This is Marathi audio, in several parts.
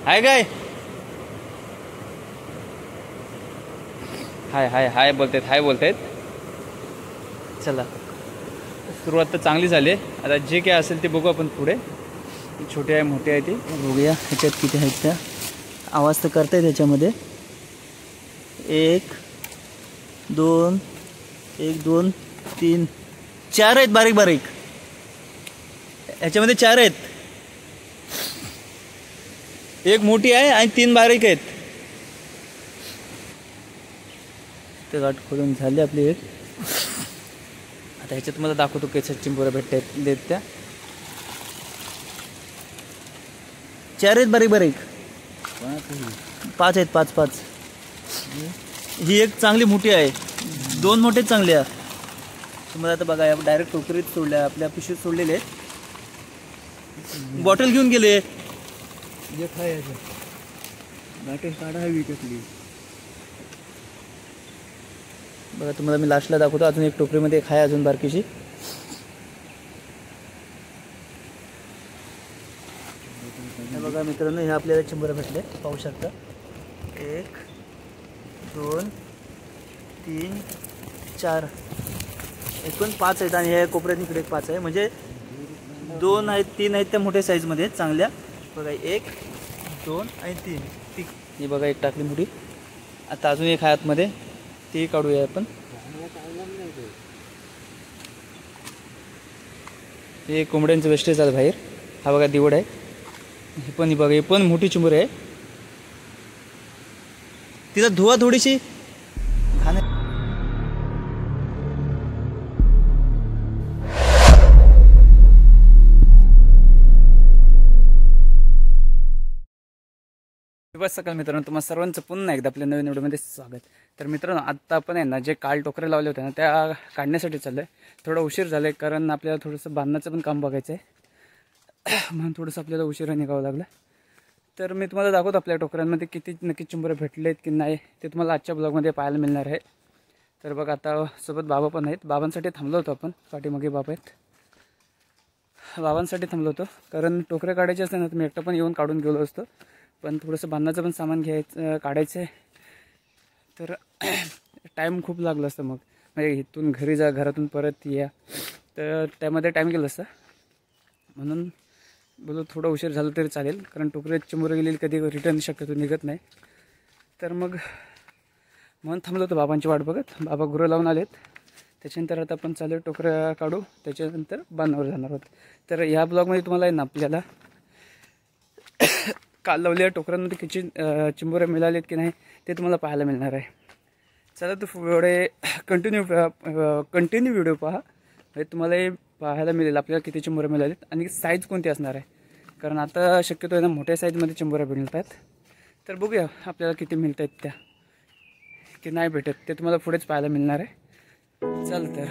हाय काय हाय हाय हाय बोलतायत हाय बोलतायत. चला सुरुवात तर चांगली झाली. आता जे काय असेल ते बघू आपण पुढे. छोटे आहे मोठे आहे ते बघूया ह्याच्यात किती आहेत त्या. आवाज तर करताय त्याच्यामध्ये. 1 2 1 2 3 4 आहेत बारीक बारीक. ह्याच्यामध्ये 4 आहेत. एक मोठी आहे आणि 3 बारीक आहेत. ते गाठ खोलून झाले आपली एक. आता ह्याच्यात मला दाखवतो कैसे चिंबोऱ्या भेटतात त्या. 4 आहेत बारीक बारीक. 5 आहेत 5. ही एक चांगली मोठी आहे. 2 मोठे चांगले आहे. तुम्हाला आता बघा डायरेक्ट टोकरीत सोडल्या आपल्या पिशवीत सोडलेले. बॉटल घेऊन गेले. बॉटल काढा विकतली. बघा तुम्हाला मी लास्टला दाखवतो. अजून एक टोकरीमध्ये एक आहे अजून बारकीशी. बघा मित्रांनो हे आपल्याला चिंबोऱ्या भेटले पाहू शकता. 1 2 3 4 एकूण 5 आहेत आणि ह्या कोपऱ्यात इकडे 5 आहे. म्हणजे 2 आहेत 3 आहेत त्या मोठ्या साईजमध्ये चांगल्या. बघा 1 2 आणि 3 ही बघा एक टाकली मोठी. आता अजून एक आहे आतमध्ये ती काढूया आपण. हे कोंबड्यांचं वेस्टेज आहे बाहेर. हा बघा दिवड आहे. हे पण बघा हे पण मोठी चिंबोरी आहे. तिला धुवा थोडीशी खाणे. बस सकाळ मित्रांनो तुम्हाला सर्वांचं पुन्हा एकदा आपल्या नवीन व्हिडिओमध्ये स्वागत. तर मित्रांनो आत्ता आपण आहे ना जे काल टोकरे लावले होते ना त्या काढण्यासाठी चाललं आहे. थोडा उशीर झाला आहे कारण आपल्याला थोडंसं बांधण्याचं पण काम बघायचं आहे. म्हणून थोडंसं आपल्याला उशिरा निघावं लागलं. तर मी तुम्हाला दाखवतो आपल्या टोकऱ्यांमध्ये किती नक्की चिंबोरे भेटलेत की नाही ते तुम्हाला आजच्या ब्लॉगमध्ये पाहायला मिळणार आहे. तर बघा आता सोबत बाबा पण आहेत. बाबांसाठी थांबलो होतो आपण. पाठीमागे बाबा आहेत. बाबांसाठी थांबलो होतो कारण टोकरे काढायचे असते ना तर मी एकटा पण येऊन काढून गेलो असतो. पण थोडंसं बांधण्याचं पण सामान काढायचं आहे. तर टाईम खूप लागला असतं मग. म्हणजे इथून घरी जा घरातून परत या तर त्यामध्ये टाईम गेला असता. म्हणून बोलू थोडं उशीर झालं तरी चालेल कारण टोकऱ्यात चिंबोरे गेलेली कधी रिटर्न शक्यतो निघत नाही. तर मग म्हणून थांबलो होतो बाबांची वाट बघत. बाबा गुरं लावून आलेत. त्याच्यानंतर आता आपण चालेल टोकऱ्या काढू. त्याच्यानंतर बांधावर जाणार आहोत. तर ह्या ब्लॉगमध्ये तुम्हाला आहे ना आपल्याला काल लावलेल्या टोकऱ्यांमध्ये किती चिंबोऱ्या मिळालेत की नाही ते तुम्हाला पाहायला मिळणार आहे. चला तर पुढे कंटिन्यू व्हिडिओ पहा. म्हणजे तुम्हाला पाहायला मिळेल आपल्याला किती चिंबोऱ्या मिळालेत आणि साईज कोणती असणार आहे. कारण आता शक्यतो आहे ना मोठ्या साईजमध्ये चिंबोऱ्या मिळतात. तर बघूया आपल्याला किती मिळत आहेत त्या की नाही भेटत ते तुम्हाला पुढेच पाहायला मिळणार आहे. चल तर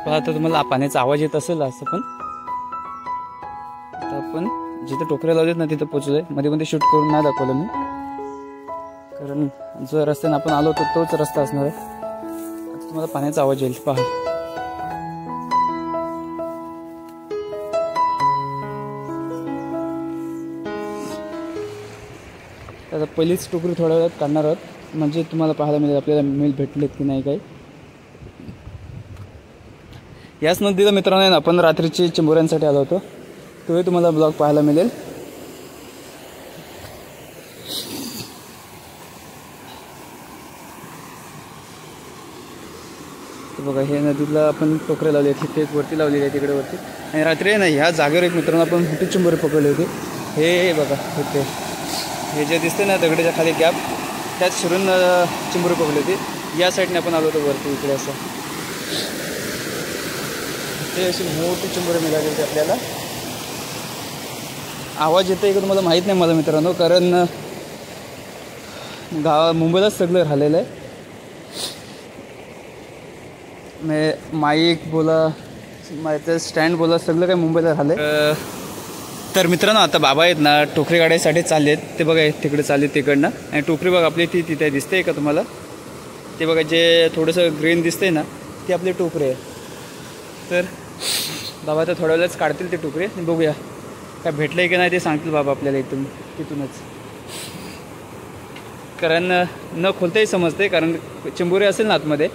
पहा तर तुम्हाला पाण्याचा आवाज येत असेल असं पण. आता आपण जिथे टोकऱ्या लावलेत ना तिथं पोचलोय. मध्ये मध्ये शूट करून नाही दाखवलं मी कारण जो रस्त्याने आपण आलो होतो तोच रस्ता असणार आहे. आता तुम्हाला पाण्याचा आवाज येईल पहा. आता पहिलीच टोकरी थोड्या वेळात काढणार आहोत म्हणजे तुम्हाला पाहायला मिळेल आपल्याला मिल भेटलेत की नाही काय. याच नदीला मित्रांनो आपण रात्रीची चिंबोऱ्यांसाठी आलो होतो. तोही तुम्हाला ब्लॉग पाहायला मिळेल. बघा हे नदीला आपण टोकरे लावले आहेत. तिथे वरती लावलेली आहे तिकडे वरती. आणि रात्री ना ह्या जागेवर एक मित्रांनो आपण मोठी चिंबोरे पकडले होते. हे बघा होते हे जे दिसते ना दगडाच्या खाली गॅप त्यात शिरून चिंबोरे पकडले होते. या साईडने आपण आलो होतो वरती इकडे असं. ते अशी मोठी चिंबोरे मिळाली होती आपल्याला. आवाज येतो का तुम्हाला माहीत नाही मला मित्रांनो कारण मुंबईलाच सगळं राहिलेलं आहे. माईक बोला माझं स्टँड बोला सगळं काही मुंबईला राहिलं आहे. तर मित्रांनो आता बाबा आहेत ना टोकरी काढायसाठी चालले आहेत. ते बघा तिकडे चालले तिकडनं आणि टोकरी बघा आपली ती तिथे दिसते का तुम्हाला? ते बघा जे थोडंसं ग्रीन दिसतंय ना ती आपली टोकरी आहे. तर बाबा तर थोड्या वेळेलाच काढतील ते टोकरी. बघूया काय भेटलं की नाही ते सांगतील बाबा आपल्याला तिथूनच. कारण न खोलताही समजते, कारण चिंबोरी असेल ना आतमध्ये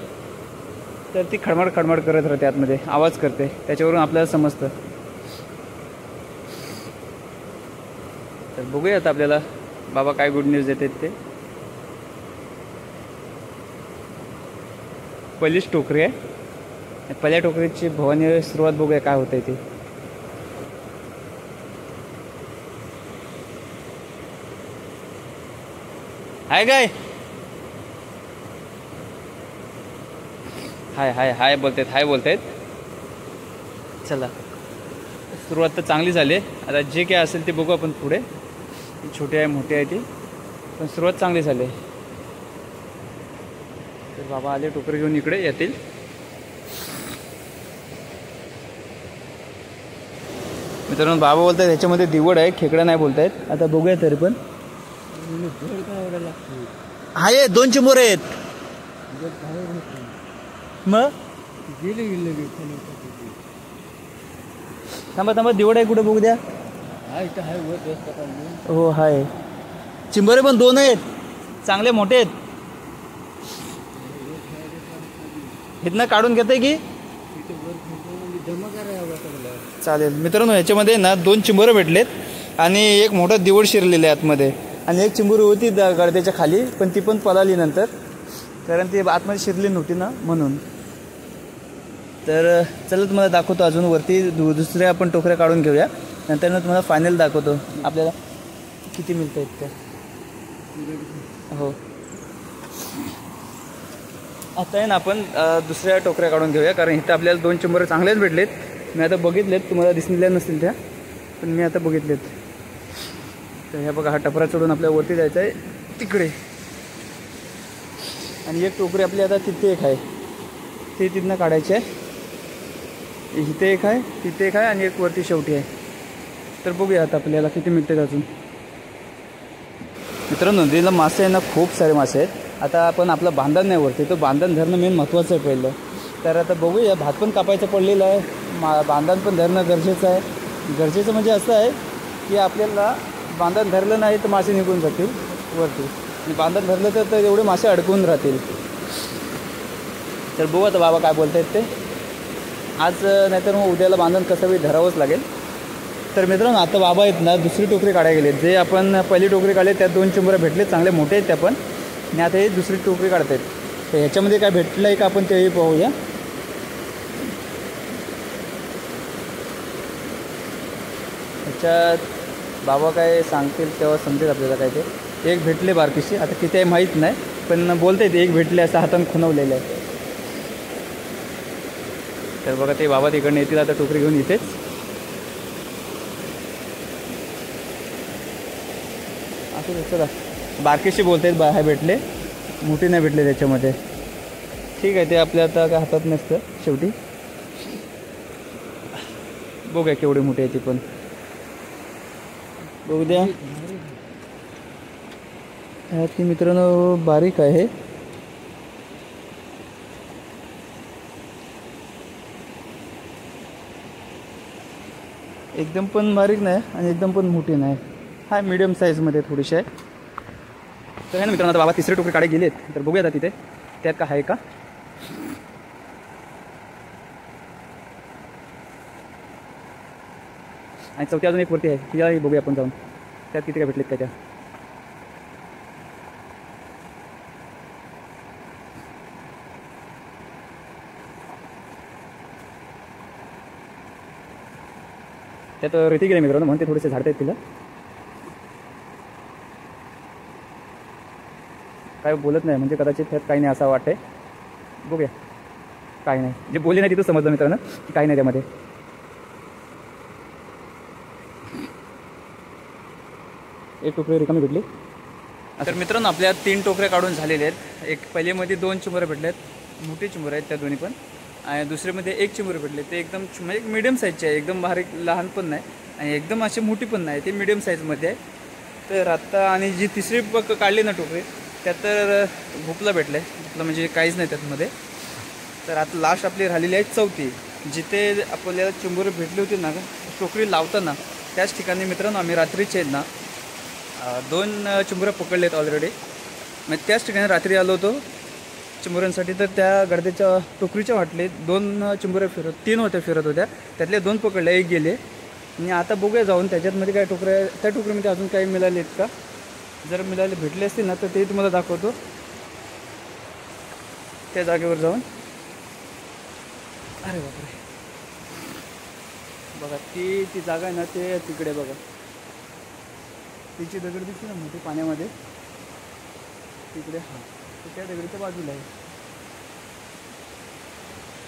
तर ती खडमड खडमड करत राहते आतमध्ये, आवाज करते, त्याच्यावरून आपल्याला समजतं. तर बघूया आता आपल्याला बाबा काय गुड न्यूज देतात ते. पहिलीच टोकरी आहे. पहिल्या टोकरीची भवानी सुरुवात बघूया काय होतंय ते. हाय काय हाय हाय हाय बोलतायत, हाय बोलतायत. चला सुरुवात तर चांगली झाली. आता जे काय असेल ते बघू आपण पुढे. छोटे आहे मोठे आहे ती, पण सुरुवात चांगली झाली. तर बाबा आले टोकरी घेऊन इकडे येतील. मित्रांनो बाबा बोलतायत ह्याच्यामध्ये दिवड आहे, खेकडा नाही बोलतायत. आता बघूया तरी पण आहे 2 चिंबोरे आहेत. मग थांबा थांबा दिवड आहे कुठे बघू द्या. हो हाय. चिंबोरे पण 2 आहेत, चांगले मोठे आहेत. इथनं काढून घेताय की चालेल. मित्रांनो ह्याच्यामध्ये ना 2 चिंबोरे भेटलेत आणि एक मोठा दिवड शिरलेले आहे आतमध्ये. आणि एक चिंबोरी होती गडद्याच्या खाली, पण ती पण पळाली नंतर, कारण ती आतमध्ये शिरली नव्हती ना म्हणून. तर चला तुम्हाला दाखवतो अजून वरती दुसऱ्या आपण टोकऱ्या काढून घेऊया. नंतर ना तुम्हाला फायनल दाखवतो आपल्याला किती मिळत आहेत त्या. हो आता आहे ना आपण दुसऱ्या टोकऱ्या काढून घेऊया, कारण इथं आपल्याला 2 चिंबोरे चांगलेच भेटलेत. मी आता बघितलेत, तुम्हाला दिसलेल्या नसतील त्या, पण मी आता बघितलेत. तर ह्या बघा हा टपरा चढून आपल्या वरती जायचं आहे तिकडे. आणि एक टोकरी आपली आता तिथे एक आहे, ते तिथनं काढायचे आहे. इथे एक आहे, तिथे एक आहे आणि एक वरती शेवटी आहे. तर बघूया आता आपल्याला किती मिळतात अजून. मित्रांनो नदीला मासे आहे ना खूप सारे मासे आहेत. आता आपण आपलं बांधण नाही वरती, तो बांधण धरणं मेन महत्त्वाचं आहे पहिलं. तर आता बघूया, भात पण कापायचं पडलेलं आहे, बांधण पण धरणं गरजेचं आहे. गरजेचं म्हणजे असं आहे की आपल्याला बांधण धरलं नाही तर मासे निघून जातील वरती, आणि बांधण धरलं तर एवढे मासे अडकून राहतील. तर बघू आता बाबा काय बोलत आहेत ते. आज नाहीतर मग उद्याला बांधण कसं बी धरावंच लागेल. तर मित्रांनो आता बाबा आहेत ना दुसरी टोकरी काढायला गेले. जे आपण पहिली टोकरी काढले त्यात 2 चिंबोरे भेटले, चांगले मोठे आहेत त्या पण. आणि आता हे दुसरी टोकरी काढत आहेत. तर ह्याच्यामध्ये काय भेटलं आहे का आपण तेही पाहूया. ह्याच्यात बाबा काय सांगतील तेव्हा समजेल आपल्याला काय ते. एक भेटले बारकीशी, आता किती आहे माहीत नाही, पण बोलता येते एक भेटले असं हातानं खुणवलेलं आहे. तर बघा ते बाबा तिकडनं येतील आता टोकरी घेऊन इथेच. असं चला बारकीशी बोलता येत बाहेर भेटले, मोठी नाही भेटले त्याच्यामध्ये. ठीक आहे, ते आपल्या आता काय हातात नसतं शेवटी. बघूया केवढी मोठी आहे ती पण, बघू द्या. ती मित्रांनो बारीक आहे. एकदम पण बारीक नाही आणि एकदम पण मोठी नाही, हा मीडियम साईजमध्ये थोडीशी आहे. तर आहे ना मित्रांनो आता बाबा तिसरे टोकरी काढे गेलेत. तर बघूया आता तिथे त्यात का आहे का. आणि चौथी अजून एक वरती आहे, तिलाही बघूया आपण जाऊन त्यात किती काय भेटलेत काय त्या. त्यात रेती गेले मित्रांनो म्हणून ते थोडेसे झाडत आहेत तिला. काय बोलत नाही म्हणजे कदाचित त्यात काही नाही असं वाटतंय. बघूया काही नाही, जे बोलले नाही तिथं समजलं मित्रांनो की काही नाही त्यामध्ये. एक टोकरी रिकामी भेटली. तर मित्रांनो आपल्या 3 टोकऱ्या काढून झालेल्या आहेत. एक पहिलेमध्ये 2 चिंबोरे भेटले आहेत, मोठी चिंबोरे आहेत त्या दोन्ही पण. आणि दुसरेमध्ये एक चिंबोरे भेटले. ते एकदम म्हणजे मीडियम साईजचे आहे, एकदम बारीक लहान पण नाही आणि एकदम अशी मोठी पण नाही, ते मीडियम साईजमध्ये आहे. तर आत्ता आणि जी तिसरी काढली ना टोकरी त्यात तर भोपला भेटलं आहे. भोपला म्हणजे काहीच नाही त्यातमध्ये. तर आता लास्ट आपली राहिलेली आहे चौथी. जिथे आपल्याला चिंबोरे भेटली होती ना टोकरी लावताना त्याच ठिकाणी मित्रांनो आम्ही रात्रीचे आहेत ना 2 चिंबोऱ्या पकडलेत ऑलरेडी. मग त्याच ठिकाणी रात्री आलो होतो चिंबोऱ्यांसाठी. तर त्या गर्दीच्या टोकरीच्या वाटले 2 चिंबोऱ्या 3 होत्या फिरत होत्या, त्यातले 2 पकडले, 1 गेले. आणि आता बघूया जाऊन त्याच्यातमध्ये काय टोकऱ्या, त्या टोकरीमध्ये अजून काही मिळाले आहेत का. जर मिळाले भेटले असतील ना तर ते तुम्हाला दाखवतो त्या जागेवर जाऊन. अरे बापरे, बघा ती जागा आहे ना ते तिकडे बघा, तिची दगड दिसते ना मोठी पाण्यामध्ये तिकडे. हां, तर त्या दगडीच्या बाजूला आहे.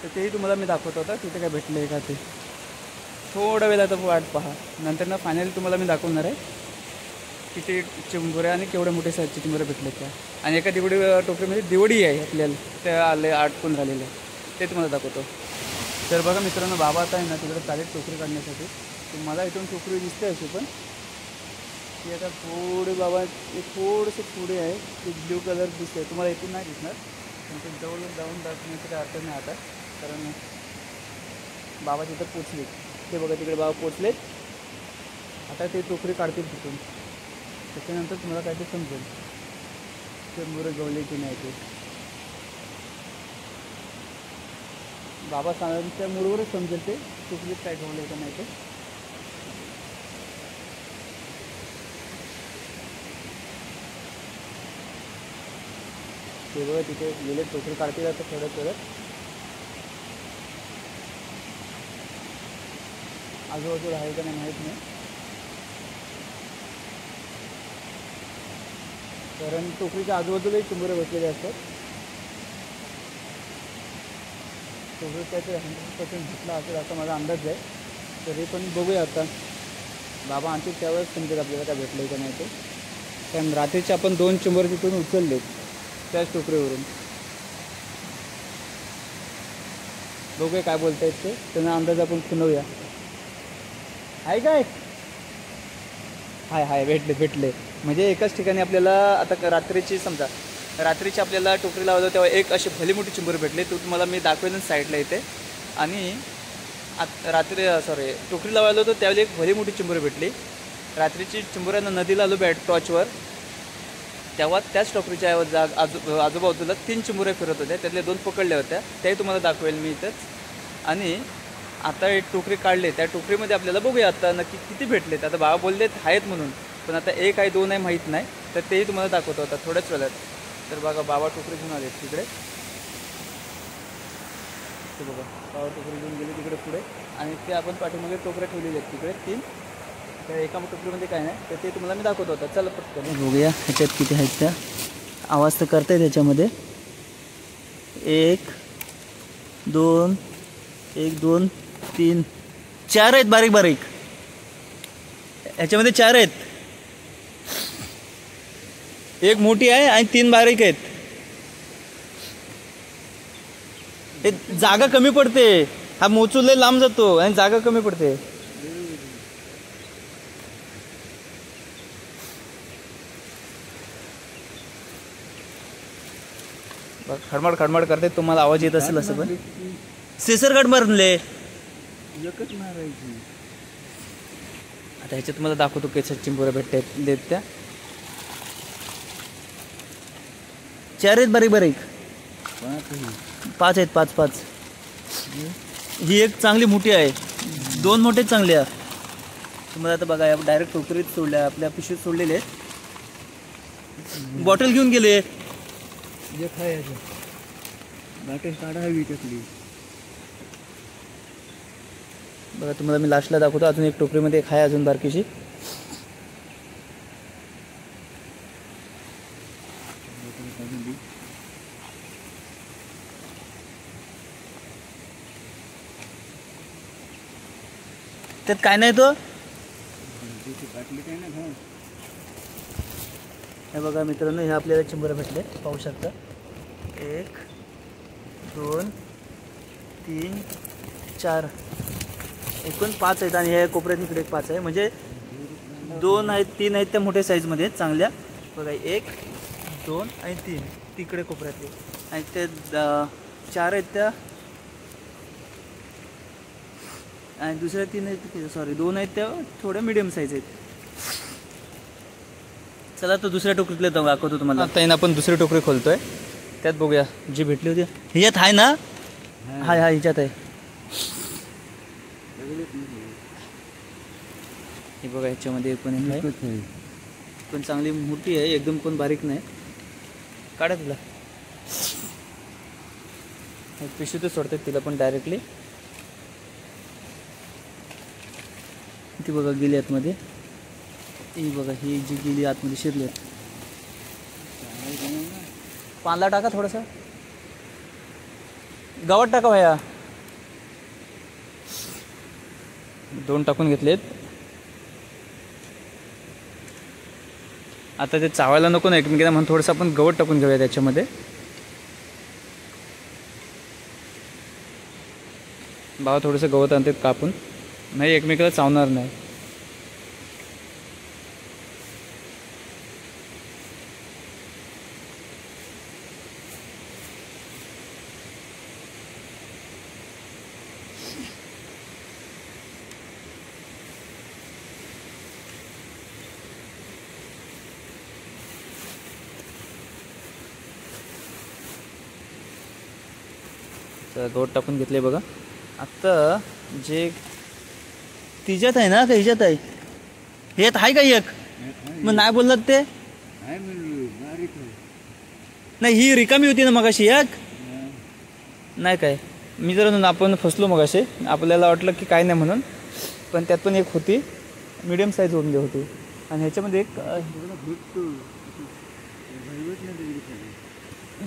तर तेही तुम्हाला मी दाखवतो आता तिथे काय भेटलं आहे का ते. थोडा वेळ आता वाट पहा, नंतर ना फायनली तुम्हाला मी दाखवणार आहे किती चिंबोऱ्या आणि केवढ्या मोठे साईजचे चिंबोऱ्या भेटले त्या. आणि एका टोकरीमध्ये दिवडी आहे आपल्याला त्या आले अटकून राहिलेले, ते तुम्हाला दाखवतो. तर बघा मित्रांनो, बाबा आता आहे ना तिकडे चालेल टोकरी काढण्यासाठी. तर मला इथून टोकरी दिसते अशी, पण ती आता थोडी बाबा एक थोडंसं पुढे आहे. ते ब्ल्यू कलर दिसते तुम्हाला, इथून नाही दिसणार पण ते जवळ जाऊन दाखवण्याचं काही अर्थ नाही आता, कारण बाबा तिथं पोचले. ते बघा तिकडे बाबा पोचलेत. आता ते टोकरी काढतील तिथून, त्याच्यानंतर तुम्हाला काय ते समजेल चिंबोरे गवले की नाही ते. बाबा सांगायच्या मूडवरच समजेल ते टोकरीत काय गवले का नाही ते. ते बघा तिथे गेले टोकरी काढते जातं थोडं आजूबाजूला आहे का नाही माहीत नाही, कारण टोकरीच्या आजूबाजूलाही चिंबोरे भेटलेले असतात. टोकरीत काहीतरी 100% भेटला असेल असा माझा अंदाज आहे. तरी पण बघूया आता, बाबा आणखी त्यावेळेस समजेल आपल्याला काय भेटलं का नाही ते. कारण रात्रीचे आपण 2 चिंबोरे तिथून उचललेत त्याच टोकरीवरून. बघूया काय बोलता येत ते, त्यांना अंदाज आपण खुणवूया. आहे काय, हाय भेटले. म्हणजे एकाच ठिकाणी आपल्याला आता रात्रीची समजा रात्रीची आपल्याला टोकरी लावतो तेव्हा एक अशी भली मोठी चिंबोरी भेटली. तो तुम्हाला मी दाखवेन साईडला इथे. आणि टोकरी लावायला होतो त्यावेळी एक भली मोठी चिंबोरी भेटली. रात्रीची चिंबोऱ्यांना नदीला आलो टॉर्चवर, तेव्हा त्याच टोकरीच्या आजूबाजूला 3 चिंबोऱ्या फिरत होत्या, त्यातल्या 2 पकडल्या होत्या, त्याही तुम्हाला दाखवेल मी इथंच. आणि आता एक टोकरी काढली, त्या टोकरीमध्ये आपल्याला बघूया आता नक्की किती भेटलेत. आता बाबा बोललेत आहेत म्हणून, पण आता 1 आहे 2 आहे माहीत नाही, तर तेही तुम्हाला दाखवतो आता थोड्याच वेळात. तर बघा बाबा टोकरी घेऊन आले तिकडे, ते बघा बाबा टोकरी घेऊन गेले तिकडे पुढे. आणि ते आपण पाठीमागे टोकऱ्या ठेवलेले आहेत तिकडे 3. त्या एका टोकरीमध्ये काय नाही, तर ते तुम्हाला मी दाखवतो होता. चला पटकन बघूया ह्याच्यात किती आहेत त्या. आवाज तर करताय त्याच्यामध्ये. 1 2 3 4 आहेत बारीक. ह्याच्यामध्ये 4 आहेत, 1 मोठी आहे आणि 3 बारीक आहेत. हे जागा कमी पडते, हा मोचूल लय लांब जातो आणि जागा कमी पडते. खडमड करते, तुम्हाला आवाज येत असेल असं. पण सेसर मारले एकच मारायची. आता ह्याच्यात तुम्हाला दाखवतो केसात चिंबोऱ्या भेटतात त्या. 4 आहेत बारीक. 5 आहेत 5. ही एक चांगली मोठी आहे, 2 मोठे चांगले आहे. तुम्हाला आता बघा डायरेक्ट टोकरीत सोडल्या, आपल्या पिशवीत सोडलेले. बॉटल घेऊन गेले. बॉटल काढा हवी त्यातली. बघा तुम्हाला मी लास्टला दाखवतो. अजून एक टोकरीमध्ये एक आहे अजून बारकीशी. त्यात काय नाही तो. हे बघा मित्रांनो, हे आपल्याला चिंबोऱ्या भेटले, पाहू शकता. 1 2 3 4 एकूण 5 आहेत आणि ह्या कोपऱ्यात इकडे 5 आहे, म्हणजे 2 आहेत 3 आहेत त्या मोठ्या साईजमध्ये आहेत चांगल्या बघा, 1 2 आणि 3 तिकडे कोपऱ्यातले, आणि ते 4 आहेत त्या, आणि दुसऱ्या 3 आहेत सॉरी 2 आहेत त्या थोड्या मिडियम साईज आहेत. चला तर दुसऱ्या टोकरीतले दाखवतो तुम्हाला. आता येईन आपण दुसरी टोकरी खोलतोय, त्यात बघूया जी भेटली होती. ह्याच्यात आहे ना? हाय हाय ह्याच्यात आहे. हे बघा ह्याच्यामध्ये पण आहे, पण चांगली मोठी आहे एकदम, पण बारीक नाही. काढा तिला, पिशवीतच सोडतात तिला पण डायरेक्टली. ती बघा गेली आतमध्ये, ही बघा ही जी गेली आतमध्ये शिरली. पाला टाका थोडासा, गवत टाका भाया. 2 टाकून घेतलेत. आता ते चावायला नको ना एकमेकांना, म्हणून थोडंसं आपण गवत टाकून घेऊया त्याच्यामध्ये. बाबा थोडंसं गवत आणतात कापून, नाही एकमेकाला चावणार नाही. गवत टाकून घेतले बघा. आता जे तिच्यात आहे ना का ह्याच्यात आहे, ह्यात आहे का एक? मग नाही बोललात ते, नाही ही रिकामी होती ना मगाशी एक, नाही काय मी जर आपण फसलो मगाशी, आपल्याला वाटलं की काय नाही म्हणून, पण त्यात पण एक होती मीडियम साईज होऊन होती. आणि ह्याच्यामध्ये एक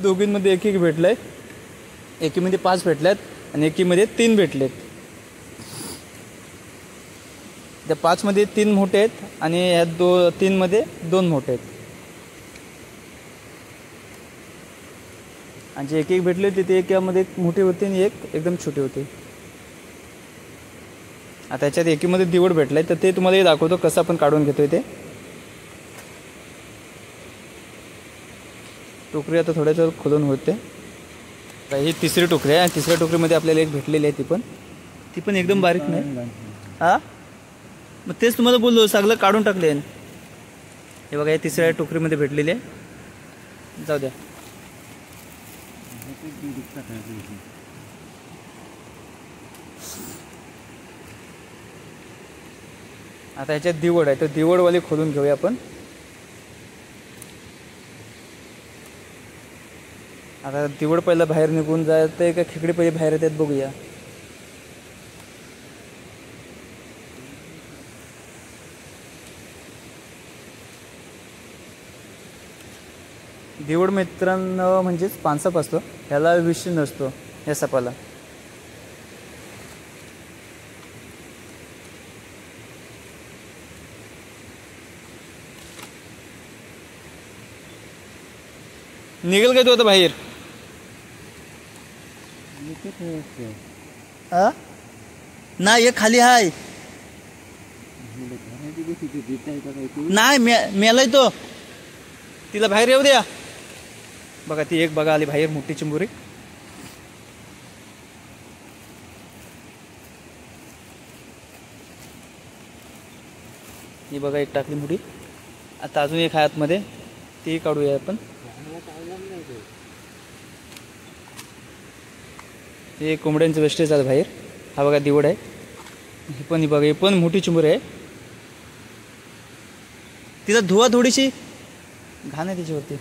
दोघींमध्ये एक भेटलंय, एकीमध्ये 5 भेटल्यात आणि एकीमध्ये 3 भेटलेत. त्या 5 मध्ये 3 मोठे आहेत आणि ह्या 3 मध्ये 2 मोठे आहेत. आणि जे एक भेटले होते ते एकामध्ये एक मोठी होती आणि एक एकदम छोटी होती. आता याच्यात एकीमध्ये दिवड भेटलाय, तर ते तुम्हाला दाखवतो कसं आपण काढून घेतोय ते. टोकरी आता थोड्याच खोलून होते. ही तिसरी टोकरी आहे, आणि तिसऱ्या टोकरीमध्ये आपल्याला एक भेटलेली आहे, ती पण एकदम बारीक नाही. हा मग तेच तुम्हाला बोललो, सगळं काढून टाकले. हे बघा हे तिसऱ्या टोकरीमध्ये भेटलेली आहे. जाऊ द्या. आता ह्याच्यात दिवड आहे, तर दिवडवाली खोलून घेऊया आपण. आता दिवड पहिला बाहेर निघून जाते का खेकडी पहिले बाहेर येतात बघूया. दिवड मित्रांनो म्हणजेच पानसाप असतो, ह्याला विष नसतो या सापाला. निघेल काय तो आता बाहेर? नाही एक खाली हाय, नाही मेलाय तो, तिला बाहेर येऊ द्या. बघा ती एक बघा आली बाहेर, मोठी चिंबुरी. ही बघा एक टाकली मोठी. आता अजून एक आहे आतमध्ये, ती काढूया आपण. हे कोंबड्यांचं वेस्टेज आहे बाहेर. हा बघा दिवड आहे, ही पण बघा ही पण मोठी चिंबुरी आहे. तिला धुवा, थोडीशी घाण आहे त्याच्यावरती.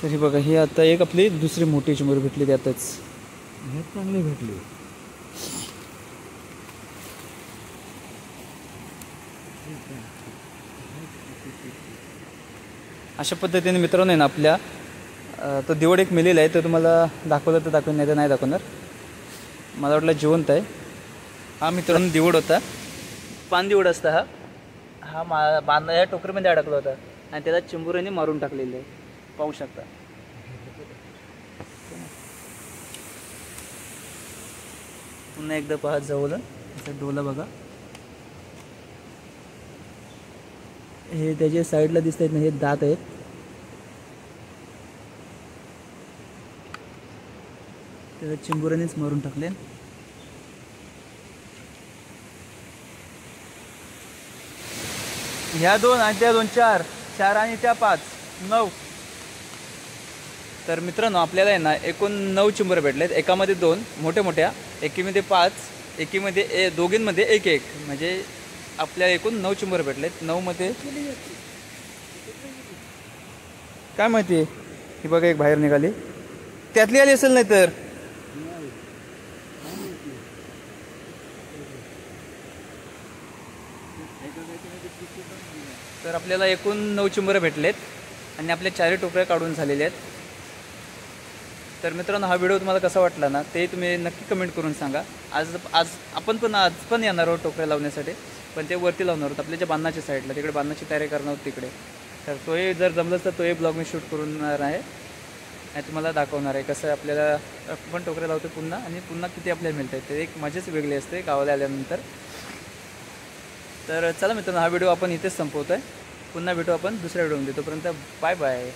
तरी बघा ही आता एक आपली दुसरी मोठी चिंबोरी भेटली त्यातच. हे चांगली भेटली. अशा पद्धतीने मित्रांनो आहे ना आपल्या तो दिवड एक मेलेला आहे, तो तुम्हाला दाखवलं तर दाखवेन, नाही तर नाही दाखवणार. मला वाटलं जिवंत आहे. हा मित्रांनो दिवड होता, पान दिवड असता हा. हा बांधा ह्या टोकरीमध्ये अडकला होता आणि त्याला चिंबुराने मारून टाकलेलं आहे, पाहू शकता. पुन्हा एकदा पहा जवळ डोला बघा, हे त्याच्या साईडला दिसत आहेत ना, हे दात आहेत. त्याला चिंबुरानेच मारून टाकले. ह्या 2 आणि त्या 2 4 4 आणि त्या 5 9. तर मित्रांनो आपल्याला आहे ना एकूण 9 चिंबरं भेटलेत. एकामध्ये 2 मोठ्या मोठ्या, एकीमध्ये 5, एकीमध्ये दोघींमध्ये 1 म्हणजे आपल्याला एकूण 9 चिंबरं भेटलेत. 9 मध्ये काय माहिती, ही बघा एक बाहेर निघाली, त्यातली आली असेल. नाही तर आपल्याला एकूण 9 चिंबरं भेटलेत आणि आपल्या 4 टोकऱ्या काढून झालेल्या आहेत. तर मित्रांनो हा व्हिडिओ तुम्हाला कसा वाटला ना ते तुम्ही नक्की कमेंट करून सांगा. आज पण येणार आहोत टोकऱ्या लावण्यासाठी, पण ते वरती लावणार आहोत आपल्या ज्या बांधण्याच्या साईडला, तिकडे बांधण्याची तयारी करणार आहोत तिकडे. तर तोही जर जमलंच तर तोही ब्लॉग मी शूट करून आहे आणि तुम्हाला दाखवणार आहे कसं आपल्याला आपण टोकऱ्या लावतो पुन्हा, आणि पुन्हा किती आपल्याला मिळत आहेत. ते एक मजाच वेगळी असते गावाला आल्यानंतर. तर चला मित्रांनो हा व्हिडिओ आपण इथेच संपवतो आहे. पुन्हा भेटू आपण दुसऱ्या व्हिडिओमध्ये. तोपर्यंत बाय बाय.